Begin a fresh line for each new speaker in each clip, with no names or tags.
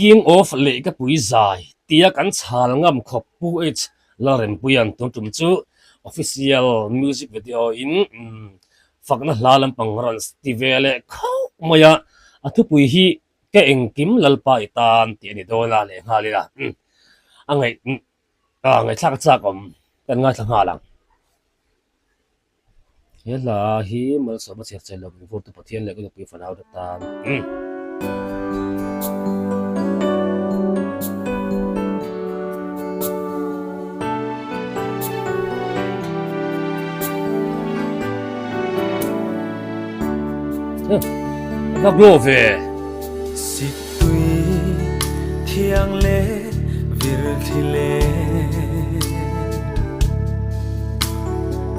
king of le ka pui zai tia kan chhal ngam khop pu h laren puyan tum chu official music video in fakna hlalam pangran stivele khau maya athu pui hi ke engkim lalpa itan ti ni dola le ngalila angai ngai thak chak om kan nga thang halang yela hi mal so ma cher chelo bu tu pathian le ko pi fanau da tan nó vô về
xịt tui thiang lệ vir thi lệ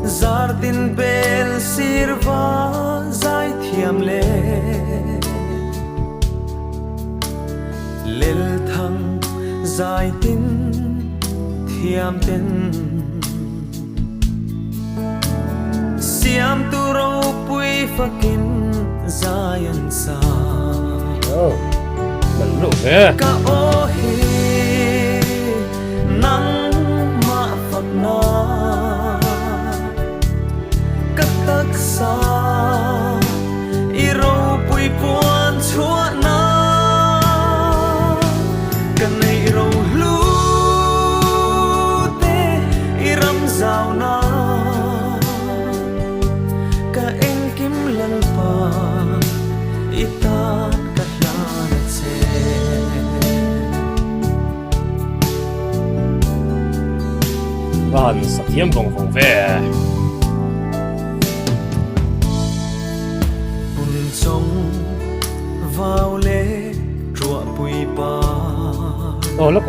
zardin bel sirva zai thiam lệ lel thang zai tin thiam ten siam tu ro pui fakin Zion sa
mình đủ thế
ka ohi nang ma phật na ka tak sa iro pui puan chua na ka nei ro lu te iram zau na ka eng kim lal pa itan katlan se
van sa thiam bong vong ve
bun song vào lệ rùa bụi ba
lúc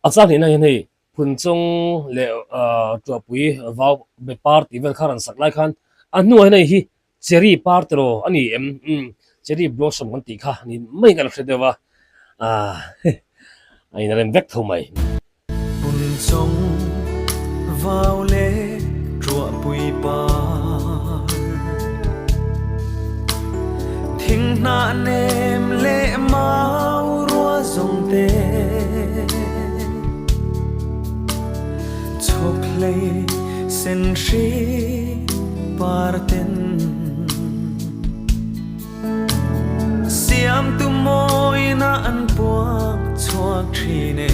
asa ni na ni phun chung le chua pui vào be party vel kharan sak lai khan anu nei hi cherry partro ani cherry blossom kan ti kha ni mai kan hredewa ai na rem vek tho mai
bun song vào lệ rùa bụi ba thinh na nem lệ mau rùa dòng tê chok lệ sen shi parten siam tu moi na an puak chuak thine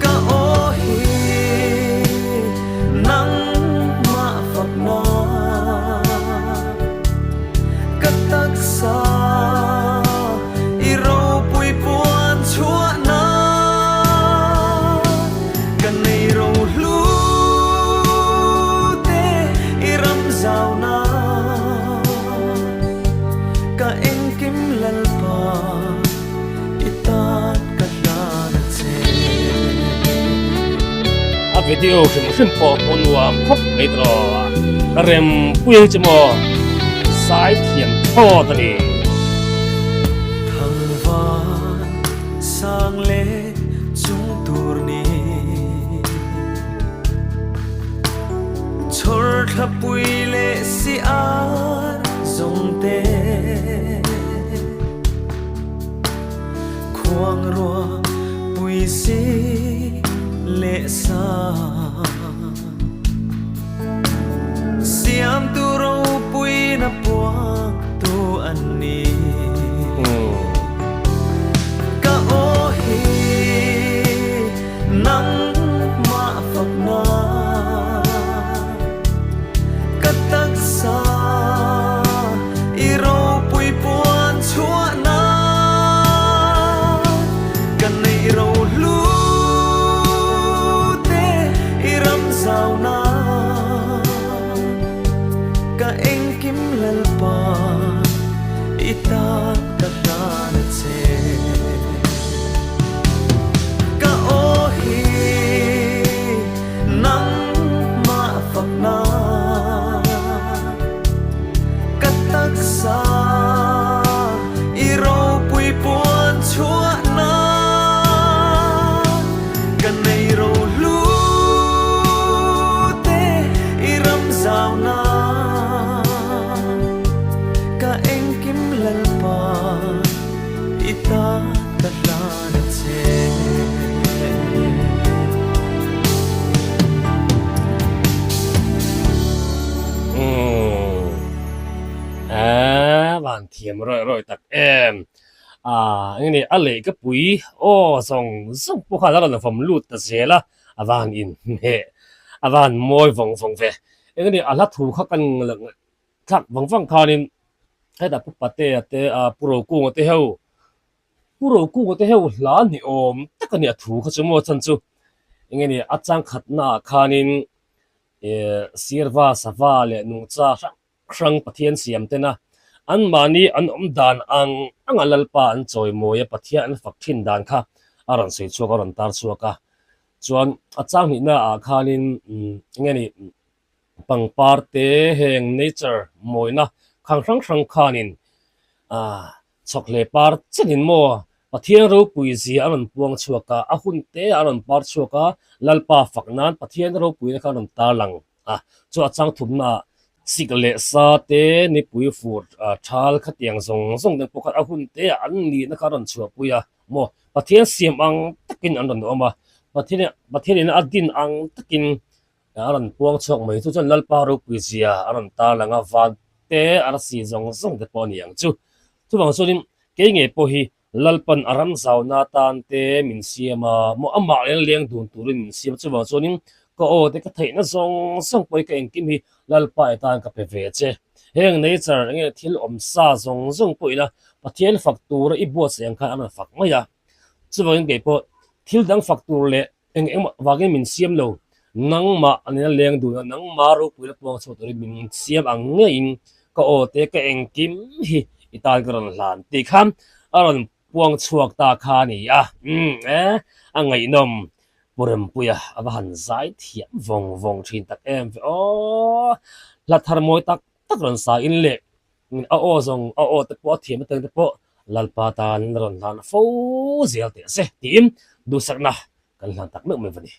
ka ohi nang ma phap na ka tak sa iro pui puan chua na ka nei ro lu te iram zau na ka eng kim lal pa itan ka lan che
a video sim po onwam khop nei tro rem puye chmo sai thiam tho tani
thang van sang le chung tur ni chor tha pui le si ar zong te khuang ro pui si le sa siam tu ro pui na puak tu an ni ka ohi nang ma phap na ka tak sa iro pui puan chua na ka nei ro lu te iram zau na ka eng kim lal pa itan katlan che ka ohi nang ma phap na ka tak sa iro pui puan chua na ka nei ro lu te iram zau na ka eng kim lal pa ta ta ra na che
bạn thiểm rồi rồi tắc em anh này anh lấy cái bụi ô xong xong bốc khá là phẩm lụt tật dễ là van in mẹ van môi vòng vòng về anh này anh lát thủ khắc căn lượng khắc vòng vòng khá nên hay là bút bát tê tê pro cung tê heo pro cung tê heo lá ni ôm tất cả này thủ khắc chúng mua chân chú anh này anh trang khát na khá nên sirva sava le nung cha krang pathian siam tena an mani an dan ang alalpa an choi moya pathian an fakthin dan kha aran sei chuak aran tar chuaka chuan achang ni na a khanin ngeni pangpar te heng nature moina khang khanin chokle par chenin mo pathian ro puisi aran puang chuaka a hun te aran par chuaka lalpa faknan pathian ro puina khanan talang chu achang thumna sikle sa te ni pui fur thal khatiang zong den pokat a hun te an ni na karon chua puya mo pathian siam ang takin an ron oma pathian adin ang takin aran puang chok mai chu chon lalpa ro puisia aran talanga van te ar si zong de poni ang chu bang solim ke nge po hi lalpan aram zauna tan te min siama mo ama leng dun turin min siam chu bang sonim ko o te ka theina zong poi ka engkim hi lalpa etan ka pe ve che heng nature nge thil om sa zong poina pathian faktur i bo seng kha an fak maya chu bang ge po thil dang faktur le eng wage min siam lo nang ma an leng du nang ma ro puila pawng chho tori min siam ang nge in ko o te ka engkim hi itan karon hlan ti kham aron puang chuak ta kha ni angai nom Borem puya abahan zai thiam vong thin tak em o la thar moi tak ron sa in le o zong o te po thiam te po lalpa tan ron han fo zel te se tim du sakna kan hlan tak me vani